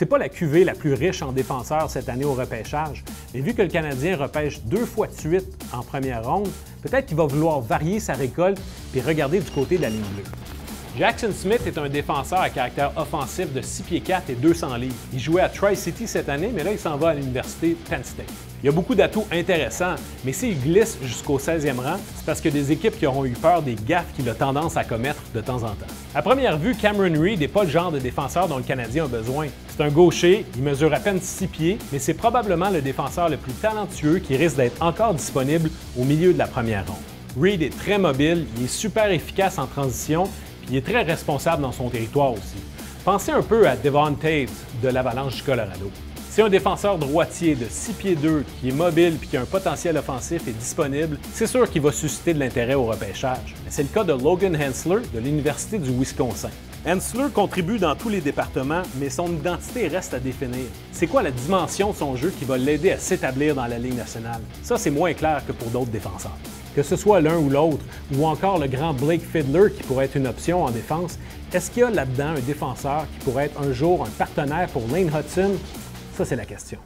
C'est pas la QV la plus riche en défenseurs cette année au repêchage, mais vu que le Canadien repêche 2 fois de suite en première ronde, peut-être qu'il va vouloir varier sa récolte et regarder du côté de la ligne bleue. Jackson Smith est un défenseur à caractère offensif de 6 pieds 4 et 200 livres. Il jouait à Tri-City cette année, mais là, il s'en va à l'université Penn State. Il y a beaucoup d'atouts intéressants, mais s'il glisse jusqu'au 16e rang, c'est parce qu'il y a des équipes qui auront eu peur des gaffes qu'il a tendance à commettre de temps en temps. À première vue, Cameron Reed n'est pas le genre de défenseur dont le Canadien a besoin. C'est un gaucher, il mesure à peine 6 pieds, mais c'est probablement le défenseur le plus talentueux qui risque d'être encore disponible au milieu de la première ronde. Reed est très mobile, il est super efficace en transition, puis il est très responsable dans son territoire aussi. Pensez un peu à Devon Tate de l'Avalanche du Colorado. Si un défenseur droitier de 6 pieds 2 qui est mobile et qui a un potentiel offensif est disponible, c'est sûr qu'il va susciter de l'intérêt au repêchage. C'est le cas de Logan Hensler de l'Université du Wisconsin. Hensler contribue dans tous les départements, mais son identité reste à définir. C'est quoi la dimension de son jeu qui va l'aider à s'établir dans la Ligue nationale? Ça, c'est moins clair que pour d'autres défenseurs. Que ce soit l'un ou l'autre, ou encore le grand Blake Fiedler qui pourrait être une option en défense, est-ce qu'il y a là-dedans un défenseur qui pourrait être un jour un partenaire pour Lane Hutson? Ça, c'est la question.